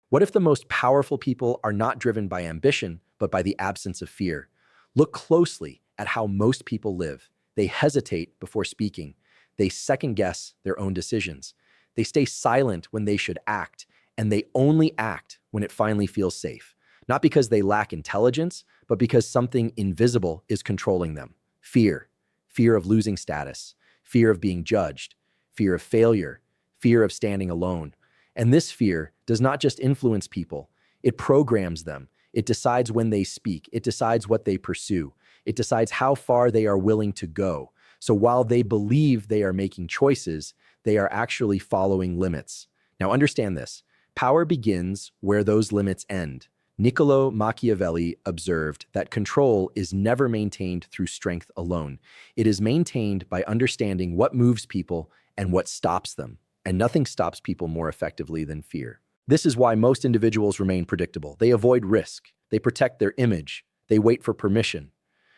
What if the most powerful people are not driven by ambition, but by the absence of fear? Look closely at how most people live. They hesitate before speaking. They second guess their own decisions. They stay silent when they should act, and they only act when it finally feels safe. Not because they lack intelligence, but because something invisible is controlling them. Fear. Fear of losing status. Fear of being judged. Fear of failure. Fear of standing alone. And this fear does not just influence people, it programs them. It decides when they speak. It decides what they pursue. It decides how far they are willing to go. So while they believe they are making choices, they are actually following limits. Now understand this. Power begins where those limits end. Niccolo Machiavelli observed that control is never maintained through strength alone. It is maintained by understanding what moves people and what stops them. And nothing stops people more effectively than fear. This is why most individuals remain predictable. They avoid risk. They protect their image. They wait for permission.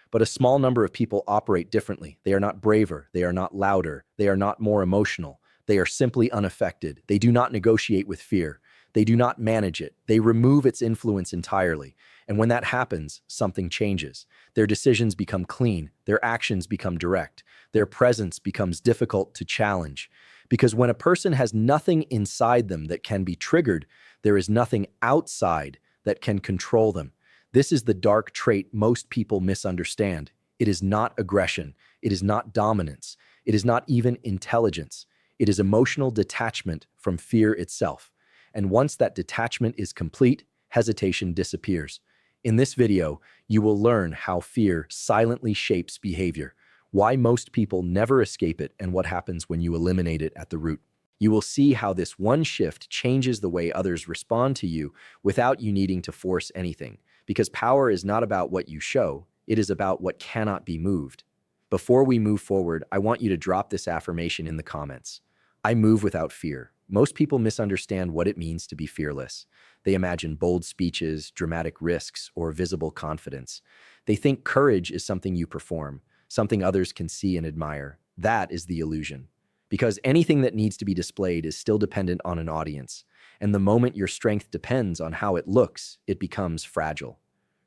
But a small number of people operate differently. They are not braver. They are not louder. They are not more emotional. They are simply unaffected. They do not negotiate with fear. They do not manage it. They remove its influence entirely. And when that happens, something changes. Their decisions become clean. Their actions become direct. Their presence becomes difficult to challenge. Because when a person has nothing inside them that can be triggered, there is nothing outside that can control them. This is the dark trait most people misunderstand. It is not aggression. It is not dominance. It is not even intelligence. It is emotional detachment from fear itself. And once that detachment is complete, hesitation disappears. In this video, you will learn how fear silently shapes behavior, why most people never escape it, and what happens when you eliminate it at the root. You will see how this one shift changes the way others respond to you without you needing to force anything. Because power is not about what you show, it is about what cannot be moved. Before we move forward, I want you to drop this affirmation in the comments. I move without fear. Most people misunderstand what it means to be fearless. They imagine bold speeches, dramatic risks, or visible confidence. They think courage is something you perform, something others can see and admire. That is the illusion. Because anything that needs to be displayed is still dependent on an audience. And the moment your strength depends on how it looks, it becomes fragile.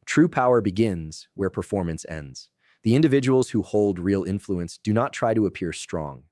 True power begins where performance ends. The individuals who hold real influence do not try to appear strong.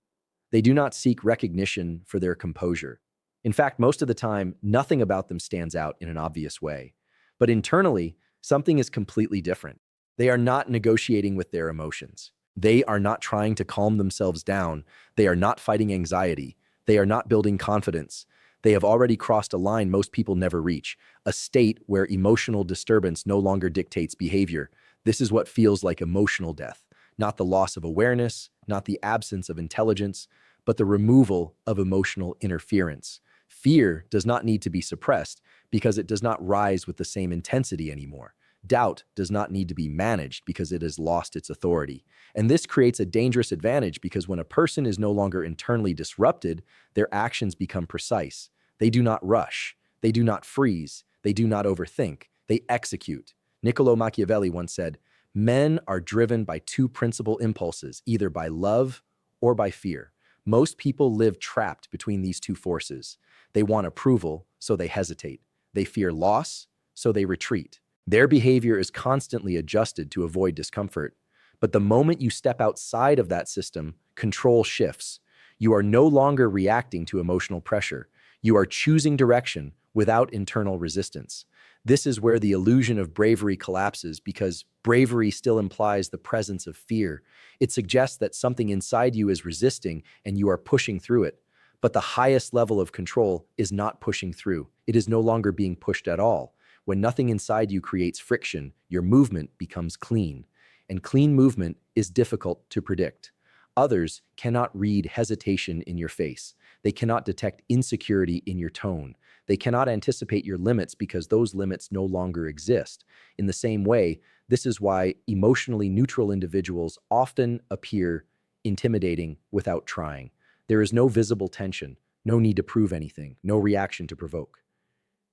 They do not seek recognition for their composure. In fact, most of the time, nothing about them stands out in an obvious way. But internally, something is completely different. They are not negotiating with their emotions. They are not trying to calm themselves down. They are not fighting anxiety. They are not building confidence. They have already crossed a line most people never reach, a state where emotional disturbance no longer dictates behavior. This is what feels like emotional death, not the loss of awareness, not the absence of intelligence, but the removal of emotional interference. Fear does not need to be suppressed because it does not rise with the same intensity anymore. Doubt does not need to be managed because it has lost its authority. And this creates a dangerous advantage because when a person is no longer internally disrupted, their actions become precise. They do not rush. They do not freeze. They do not overthink. They execute. Niccolo Machiavelli once said, "Men are driven by two principal impulses, either by love or by fear." Most people live trapped between these two forces. They want approval, so they hesitate. They fear loss, so they retreat. Their behavior is constantly adjusted to avoid discomfort. But the moment you step outside of that system, control shifts. You are no longer reacting to emotional pressure. You are choosing direction without internal resistance. This is where the illusion of bravery collapses because bravery still implies the presence of fear. It suggests that something inside you is resisting and you are pushing through it. But the highest level of control is not pushing through. It is no longer being pushed at all. When nothing inside you creates friction, your movement becomes clean. And clean movement is difficult to predict. Others cannot read hesitation in your face. They cannot detect insecurity in your tone. They cannot anticipate your limits because those limits no longer exist. In the same way, this is why emotionally neutral individuals often appear intimidating without trying. There is no visible tension, no need to prove anything, no reaction to provoke.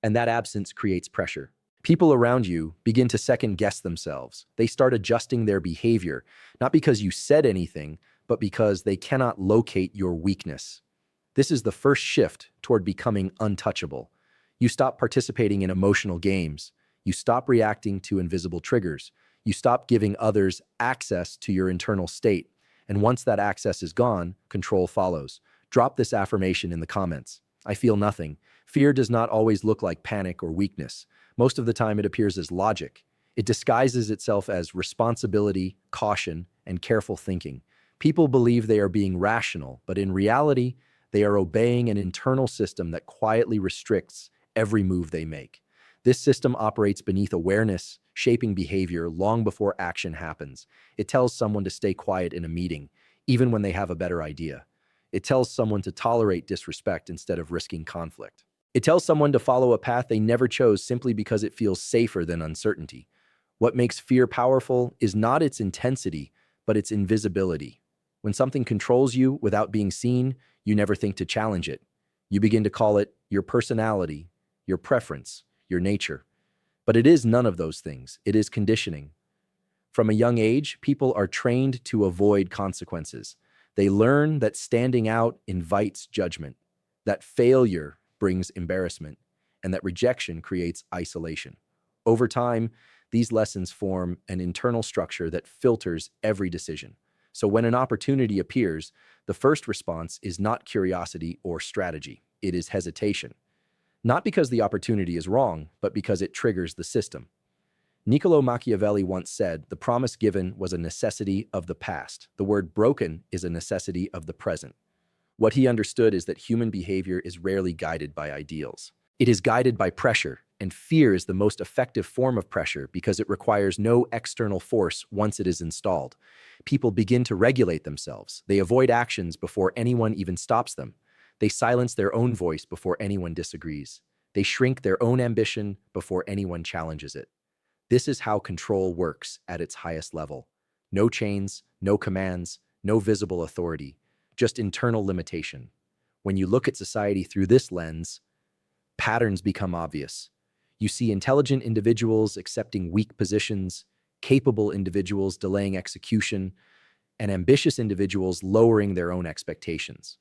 And that absence creates pressure. People around you begin to second guess themselves. They start adjusting their behavior, not because you said anything, but because they cannot locate your weakness. This is the first shift toward becoming untouchable. You stop participating in emotional games. You stop reacting to invisible triggers. You stop giving others access to your internal state. And once that access is gone, control follows. Drop this affirmation in the comments. I feel nothing. Fear does not always look like panic or weakness. Most of the time, it appears as logic. It disguises itself as responsibility, caution, and careful thinking. People believe they are being rational, but in reality, they are obeying an internal system that quietly restricts every move they make. This system operates beneath awareness, shaping behavior long before action happens. It tells someone to stay quiet in a meeting, even when they have a better idea. It tells someone to tolerate disrespect instead of risking conflict. It tells someone to follow a path they never chose simply because it feels safer than uncertainty. What makes fear powerful is not its intensity, but its invisibility. When something controls you without being seen, you never think to challenge it. You begin to call it your personality, your preference, your nature. But it is none of those things. It is conditioning. From a young age, people are trained to avoid consequences. They learn that standing out invites judgment, that failure brings embarrassment, and that rejection creates isolation. Over time, these lessons form an internal structure that filters every decision. So when an opportunity appears, the first response is not curiosity or strategy. It is hesitation. Not because the opportunity is wrong, but because it triggers the system. Niccolo Machiavelli once said, "The promise given was a necessity of the past. The word broken is a necessity of the present." What he understood is that human behavior is rarely guided by ideals. It is guided by pressure, and fear is the most effective form of pressure because it requires no external force once it is installed. People begin to regulate themselves. They avoid actions before anyone even stops them. They silence their own voice before anyone disagrees. They shrink their own ambition before anyone challenges it. This is how control works at its highest level. No chains, no commands, no visible authority, just internal limitation. When you look at society through this lens, patterns become obvious. You see intelligent individuals accepting weak positions, capable individuals delaying execution, and ambitious individuals lowering their own expectations.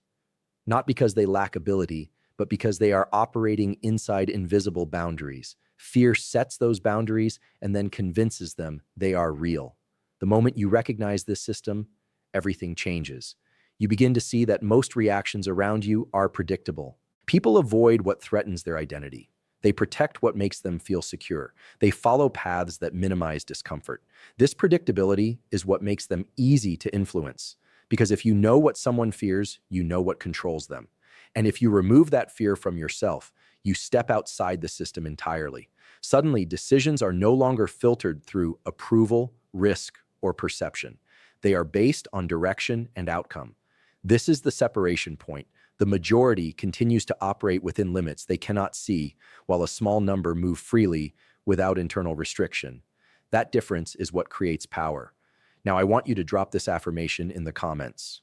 Not because they lack ability, but because they are operating inside invisible boundaries. Fear sets those boundaries and then convinces them they are real. The moment you recognize this system, everything changes. You begin to see that most reactions around you are predictable. People avoid what threatens their identity. They protect what makes them feel secure. They follow paths that minimize discomfort. This predictability is what makes them easy to influence. Because if you know what someone fears, you know what controls them. And if you remove that fear from yourself, you step outside the system entirely. Suddenly, decisions are no longer filtered through approval, risk, or perception. They are based on direction and outcome. This is the separation point. The majority continues to operate within limits they cannot see, while a small number move freely without internal restriction. That difference is what creates power. Now, I want you to drop this affirmation in the comments.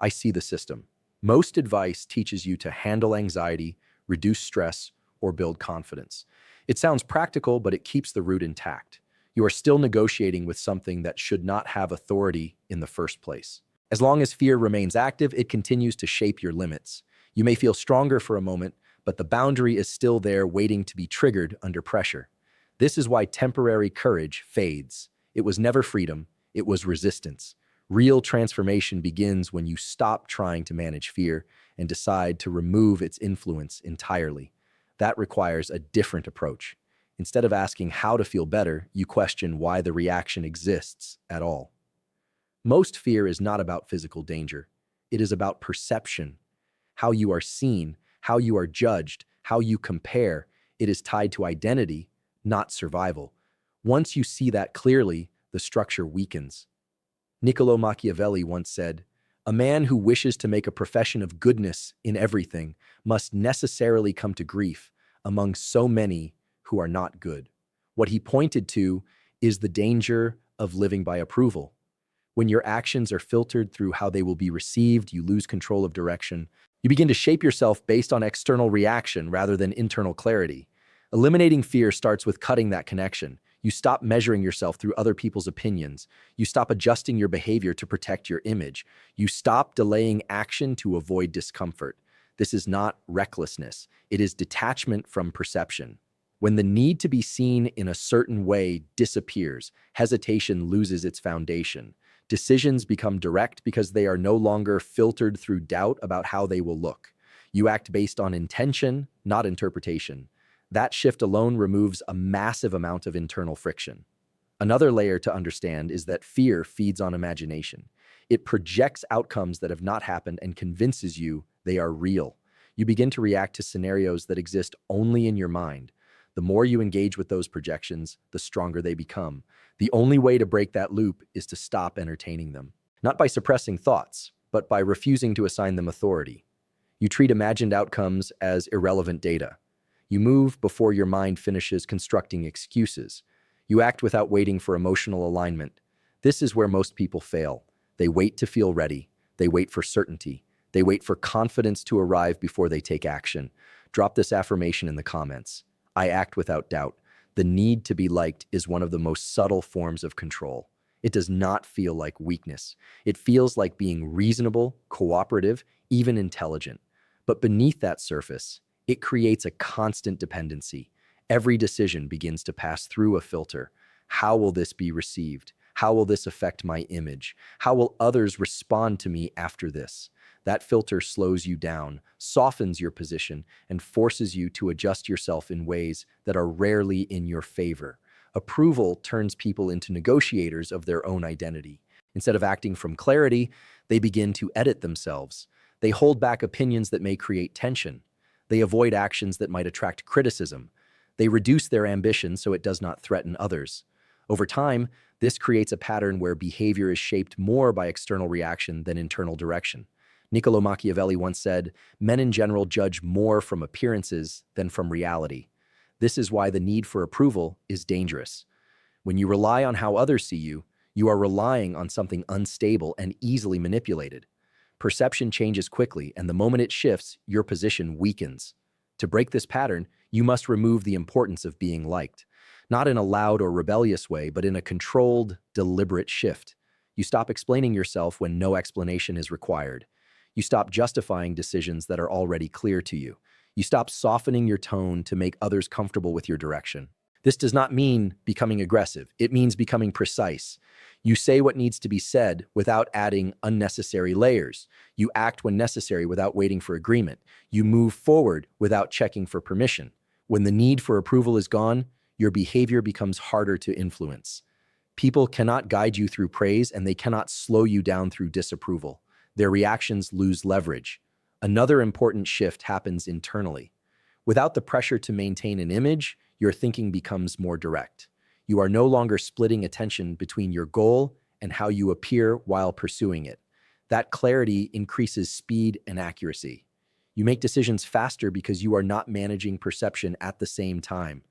I see the system. Most advice teaches you to handle anxiety, reduce stress, or build confidence. It sounds practical, but it keeps the root intact. You are still negotiating with something that should not have authority in the first place. As long as fear remains active, it continues to shape your limits. You may feel stronger for a moment, but the boundary is still there waiting to be triggered under pressure. This is why temporary courage fades. It was never freedom, it was resistance. Real transformation begins when you stop trying to manage fear and decide to remove its influence entirely. That requires a different approach. Instead of asking how to feel better, you question why the reaction exists at all. Most fear is not about physical danger. It is about perception, how you are seen, how you are judged, how you compare. It is tied to identity, not survival. Once you see that clearly, the structure weakens. Niccolo Machiavelli once said, "A man who wishes to make a profession of goodness in everything must necessarily come to grief among so many who are not good." What he pointed to is the danger of living by approval. When your actions are filtered through how they will be received, you lose control of direction. You begin to shape yourself based on external reaction rather than internal clarity. Eliminating fear starts with cutting that connection. You stop measuring yourself through other people's opinions. You stop adjusting your behavior to protect your image. You stop delaying action to avoid discomfort. This is not recklessness. It is detachment from perception. When the need to be seen in a certain way disappears, hesitation loses its foundation. Decisions become direct because they are no longer filtered through doubt about how they will look. You act based on intention, not interpretation. That shift alone removes a massive amount of internal friction. Another layer to understand is that fear feeds on imagination. It projects outcomes that have not happened and convinces you they are real. You begin to react to scenarios that exist only in your mind. The more you engage with those projections, the stronger they become. The only way to break that loop is to stop entertaining them. Not by suppressing thoughts, but by refusing to assign them authority. You treat imagined outcomes as irrelevant data. You move before your mind finishes constructing excuses. You act without waiting for emotional alignment. This is where most people fail. They wait to feel ready. They wait for certainty. They wait for confidence to arrive before they take action. Drop this affirmation in the comments. I act without doubt. The need to be liked is one of the most subtle forms of control. It does not feel like weakness. It feels like being reasonable, cooperative, even intelligent. But beneath that surface, it creates a constant dependency. Every decision begins to pass through a filter. How will this be received? How will this affect my image? How will others respond to me after this? That filter slows you down, softens your position, and forces you to adjust yourself in ways that are rarely in your favor. Approval turns people into negotiators of their own identity. Instead of acting from clarity, they begin to edit themselves. They hold back opinions that may create tension. They avoid actions that might attract criticism. They reduce their ambition so it does not threaten others. Over time, this creates a pattern where behavior is shaped more by external reaction than internal direction. Niccolo Machiavelli once said, "Men in general judge more from appearances than from reality." This is why the need for approval is dangerous. When you rely on how others see you, you are relying on something unstable and easily manipulated. Perception changes quickly, and the moment it shifts, your position weakens. To break this pattern, you must remove the importance of being liked. Not in a loud or rebellious way, but in a controlled, deliberate shift. You stop explaining yourself when no explanation is required. You stop justifying decisions that are already clear to you. You stop softening your tone to make others comfortable with your direction. This does not mean becoming aggressive. It means becoming precise. You say what needs to be said without adding unnecessary layers. You act when necessary without waiting for agreement. You move forward without checking for permission. When the need for approval is gone, your behavior becomes harder to influence. People cannot guide you through praise, and they cannot slow you down through disapproval. Their reactions lose leverage. Another important shift happens internally. Without the pressure to maintain an image, your thinking becomes more direct. You are no longer splitting attention between your goal and how you appear while pursuing it. That clarity increases speed and accuracy. You make decisions faster because you are not managing perception at the same time.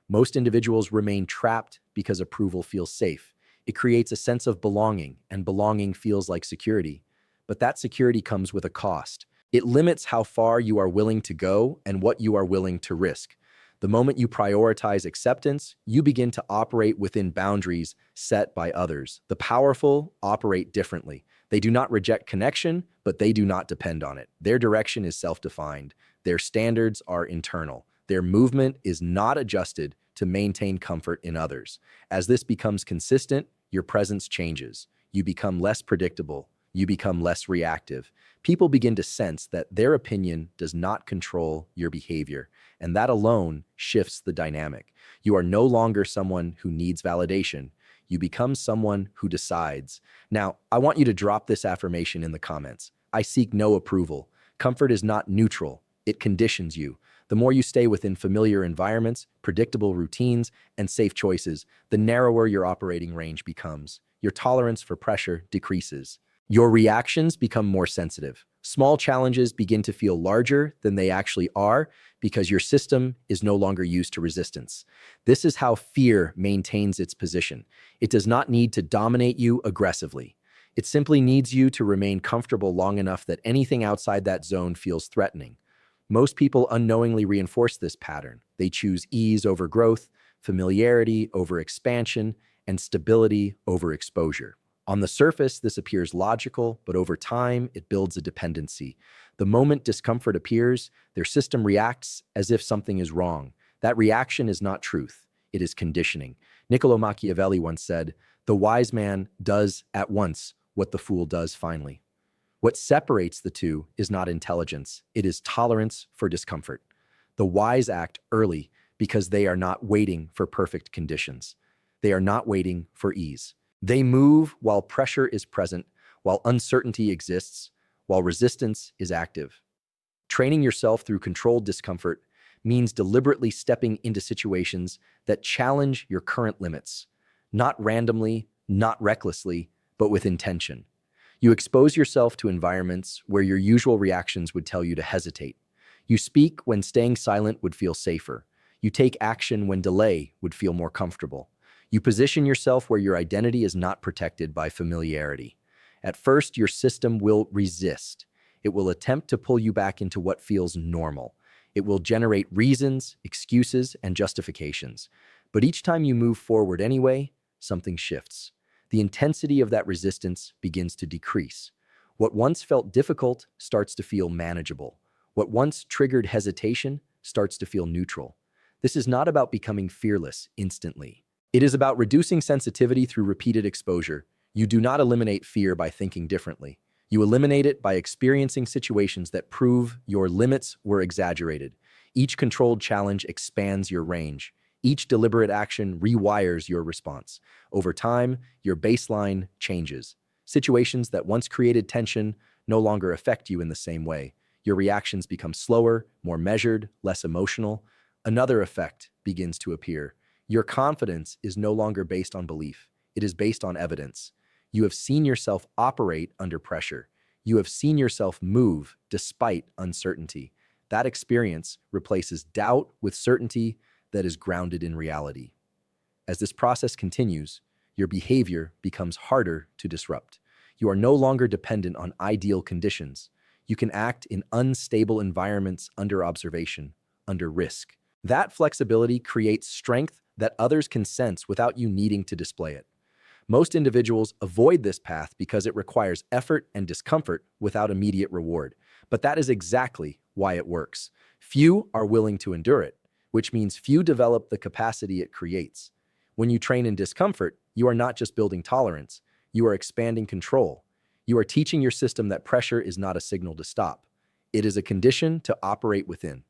Most individuals remain trapped because approval feels safe. It creates a sense of belonging, and belonging feels like security. But that security comes with a cost. It limits how far you are willing to go and what you are willing to risk. The moment you prioritize acceptance, you begin to operate within boundaries set by others. The powerful operate differently. They do not reject connection, but they do not depend on it. Their direction is self-defined. Their standards are internal. Their movement is not adjusted to maintain comfort in others. As this becomes consistent, your presence changes. You become less predictable. You become less reactive. People begin to sense that their opinion does not control your behavior, and that alone shifts the dynamic. You are no longer someone who needs validation. You become someone who decides. Now, I want you to drop this affirmation in the comments. I seek no approval. Comfort is not neutral. It conditions you. The more you stay within familiar environments, predictable routines, and safe choices, the narrower your operating range becomes. Your tolerance for pressure decreases. Your reactions become more sensitive. Small challenges begin to feel larger than they actually are because your system is no longer used to resistance. This is how fear maintains its position. It does not need to dominate you aggressively. It simply needs you to remain comfortable long enough that anything outside that zone feels threatening. Most people unknowingly reinforce this pattern. They choose ease over growth, familiarity over expansion, and stability over exposure. On the surface, this appears logical, but over time, it builds a dependency. The moment discomfort appears, their system reacts as if something is wrong. That reaction is not truth, it is conditioning. Niccolo Machiavelli once said, "The wise man does at once what the fool does finally." What separates the two is not intelligence, it is tolerance for discomfort. The wise act early because they are not waiting for perfect conditions. They are not waiting for ease. They move while pressure is present, while uncertainty exists, while resistance is active. Training yourself through controlled discomfort means deliberately stepping into situations that challenge your current limits, not randomly, not recklessly, but with intention. You expose yourself to environments where your usual reactions would tell you to hesitate. You speak when staying silent would feel safer. You take action when delay would feel more comfortable. You position yourself where your identity is not protected by familiarity. At first, your system will resist. It will attempt to pull you back into what feels normal. It will generate reasons, excuses, and justifications. But each time you move forward anyway, something shifts. The intensity of that resistance begins to decrease. What once felt difficult starts to feel manageable. What once triggered hesitation starts to feel neutral. This is not about becoming fearless instantly. It is about reducing sensitivity through repeated exposure. You do not eliminate fear by thinking differently. You eliminate it by experiencing situations that prove your limits were exaggerated. Each controlled challenge expands your range. Each deliberate action rewires your response. Over time, your baseline changes. Situations that once created tension no longer affect you in the same way. Your reactions become slower, more measured, less emotional. Another effect begins to appear. Your confidence is no longer based on belief. It is based on evidence. You have seen yourself operate under pressure. You have seen yourself move despite uncertainty. That experience replaces doubt with certainty that is grounded in reality. As this process continues, your behavior becomes harder to disrupt. You are no longer dependent on ideal conditions. You can act in unstable environments under observation, under risk. That flexibility creates strength that others can sense without you needing to display it. Most individuals avoid this path because it requires effort and discomfort without immediate reward. But that is exactly why it works. Few are willing to endure it, which means few develop the capacity it creates. When you train in discomfort, you are not just building tolerance, you are expanding control. You are teaching your system that pressure is not a signal to stop. It is a condition to operate within.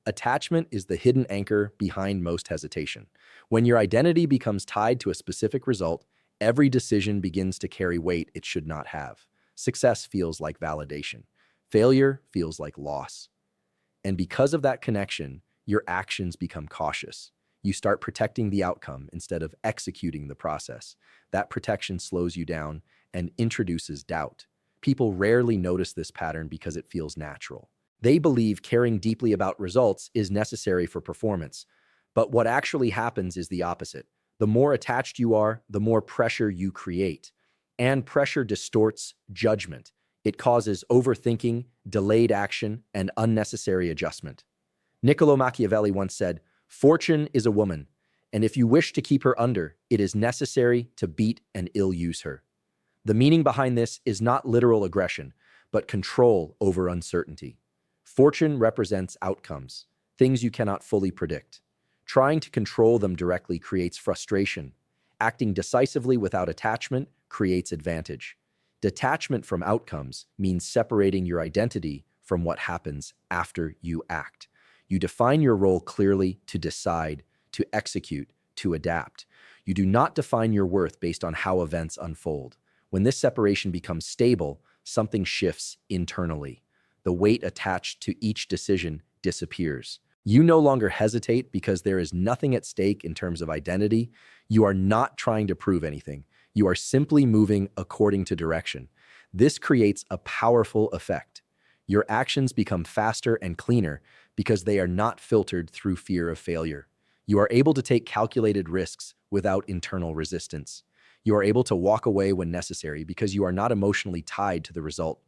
Attachment is the hidden anchor behind most hesitation. When your identity becomes tied to a specific result, every decision begins to carry weight it should not have. Success feels like validation. Failure feels like loss. And because of that connection, your actions become cautious. You start protecting the outcome instead of executing the process. That protection slows you down and introduces doubt. People rarely notice this pattern because it feels natural. They believe caring deeply about results is necessary for performance. But what actually happens is the opposite. The more attached you are, the more pressure you create. And pressure distorts judgment. It causes overthinking, delayed action, and unnecessary adjustment. Niccolo Machiavelli once said, "Fortune is a woman, and if you wish to keep her under, it is necessary to beat and ill-use her." The meaning behind this is not literal aggression, but control over uncertainty. Fortune represents outcomes, things you cannot fully predict. Trying to control them directly creates frustration. Acting decisively without attachment creates advantage. Detachment from outcomes means separating your identity from what happens after you act. You define your role clearly to decide, to execute, to adapt. You do not define your worth based on how events unfold. When this separation becomes stable, something shifts internally. The weight attached to each decision disappears. You no longer hesitate because there is nothing at stake in terms of identity. You are not trying to prove anything. You are simply moving according to direction. This creates a powerful effect. Your actions become faster and cleaner because they are not filtered through fear of failure. You are able to take calculated risks without internal resistance. You are able to walk away when necessary because you are not emotionally tied to the result.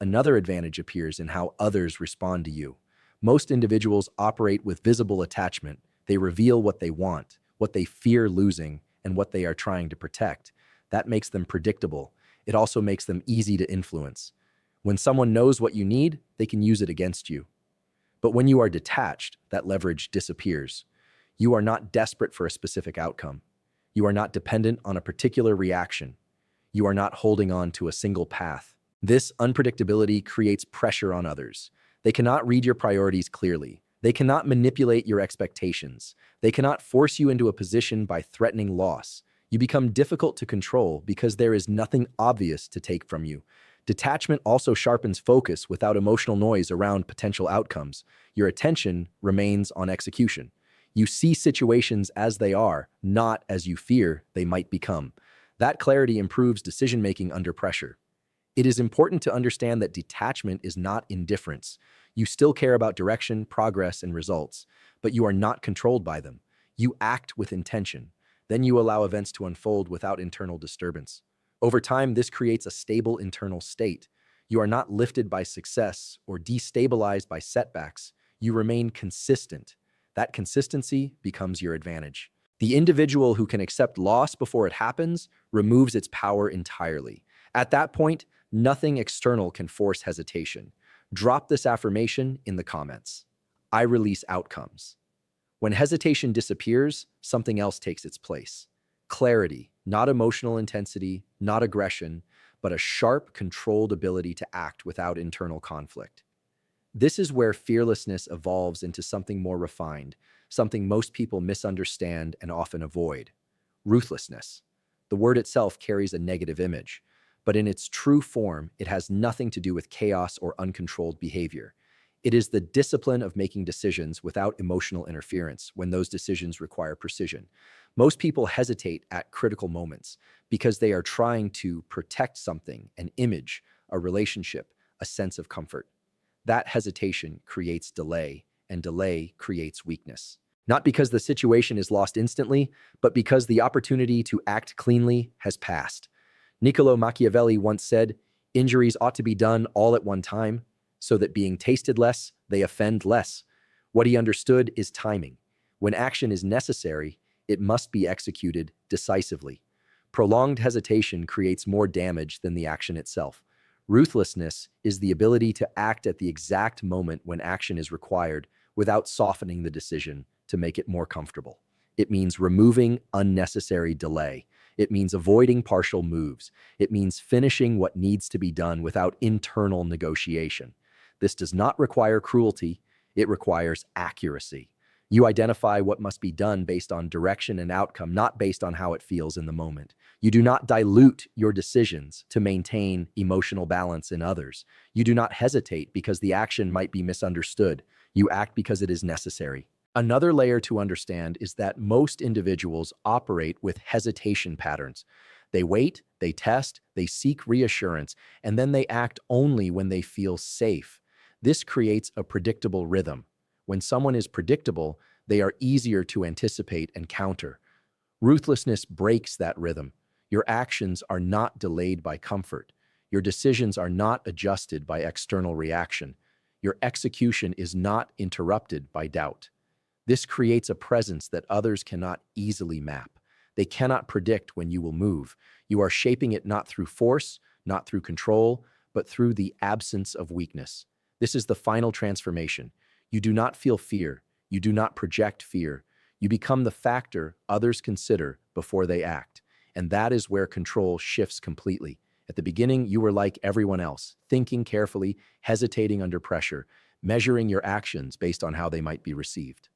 Another advantage appears in how others respond to you. Most individuals operate with visible attachment. They reveal what they want, what they fear losing, and what they are trying to protect. That makes them predictable. It also makes them easy to influence. When someone knows what you need, they can use it against you. But when you are detached, that leverage disappears. You are not desperate for a specific outcome. You are not dependent on a particular reaction. You are not holding on to a single path. This unpredictability creates pressure on others. They cannot read your priorities clearly. They cannot manipulate your expectations. They cannot force you into a position by threatening loss. You become difficult to control because there is nothing obvious to take from you. Detachment also sharpens focus without emotional noise around potential outcomes. Your attention remains on execution. You see situations as they are, not as you fear they might become. That clarity improves decision-making under pressure. It is important to understand that detachment is not indifference. You still care about direction, progress, and results, but you are not controlled by them. You act with intention. Then you allow events to unfold without internal disturbance. Over time, this creates a stable internal state. You are not lifted by success or destabilized by setbacks. You remain consistent. That consistency becomes your advantage. The individual who can accept loss before it happens removes its power entirely. At that point, nothing external can force hesitation. Drop this affirmation in the comments. I release outcomes. When hesitation disappears, something else takes its place. Clarity, not emotional intensity, not aggression, but a sharp, controlled ability to act without internal conflict. This is where fearlessness evolves into something more refined, something most people misunderstand and often avoid. Ruthlessness. The word itself carries a negative image, but in its true form, it has nothing to do with chaos or uncontrolled behavior. It is the discipline of making decisions without emotional interference when those decisions require precision. Most people hesitate at critical moments because they are trying to protect something, an image, a relationship, a sense of comfort. That hesitation creates delay, and delay creates weakness. Not because the situation is lost instantly, but because the opportunity to act cleanly has passed. Niccolo Machiavelli once said, "Injuries ought to be done all at one time, so that being tasted less, they offend less." What he understood is timing. When action is necessary, it must be executed decisively. Prolonged hesitation creates more damage than the action itself. Ruthlessness is the ability to act at the exact moment when action is required without softening the decision to make it more comfortable. It means removing unnecessary delay. It means avoiding partial moves. It means finishing what needs to be done without internal negotiation. This does not require cruelty. It requires accuracy. You identify what must be done based on direction and outcome, not based on how it feels in the moment. You do not dilute your decisions to maintain emotional balance in others. You do not hesitate because the action might be misunderstood. You act because it is necessary. Another layer to understand is that most individuals operate with hesitation patterns. They wait, they test, they seek reassurance, and then they act only when they feel safe. This creates a predictable rhythm. When someone is predictable, they are easier to anticipate and counter. Ruthlessness breaks that rhythm. Your actions are not delayed by comfort. Your decisions are not adjusted by external reaction. Your execution is not interrupted by doubt. This creates a presence that others cannot easily map. They cannot predict when you will move. You are shaping it not through force, not through control, but through the absence of weakness. This is the final transformation. You do not feel fear. You do not project fear. You become the factor others consider before they act. And that is where control shifts completely. At the beginning, you were like everyone else, thinking carefully, hesitating under pressure, measuring your actions based on how they might be received.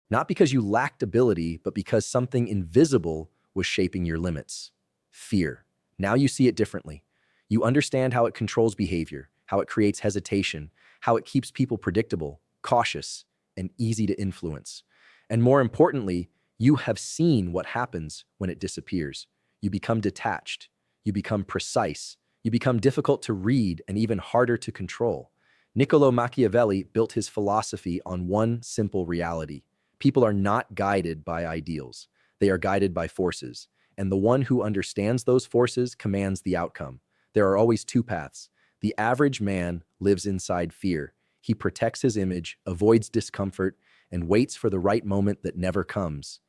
Not because you lacked ability, but because something invisible was shaping your limits. Fear. Now you see it differently. You understand how it controls behavior, how it creates hesitation, how it keeps people predictable, cautious, and easy to influence. And more importantly, you have seen what happens when it disappears. You become detached. You become precise. You become difficult to read and even harder to control. Niccolo Machiavelli built his philosophy on one simple reality. People are not guided by ideals. They are guided by forces. And the one who understands those forces commands the outcome. There are always two paths. The average man lives inside fear. He protects his image, avoids discomfort, and waits for the right moment that never comes.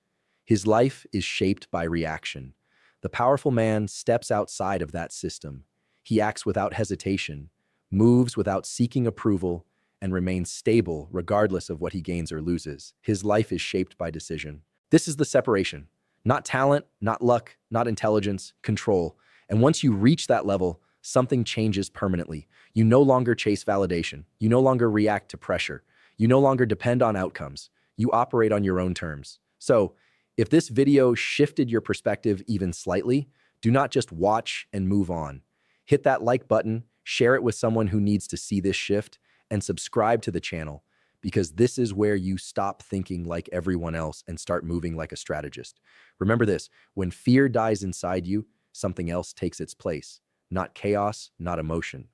His life is shaped by reaction. The powerful man steps outside of that system. He acts without hesitation, moves without seeking approval, and remains stable regardless of what he gains or loses. His life is shaped by decision. This is the separation. Not talent, not luck, not intelligence, control. And once you reach that level, something changes permanently. You no longer chase validation. You no longer react to pressure. You no longer depend on outcomes. You operate on your own terms. So, if this video shifted your perspective even slightly, do not just watch and move on. Hit that like button, share it with someone who needs to see this shift, and subscribe to the channel, because this is where you stop thinking like everyone else and start moving like a strategist. Remember this, when fear dies inside you, something else takes its place. Not chaos, not emotion,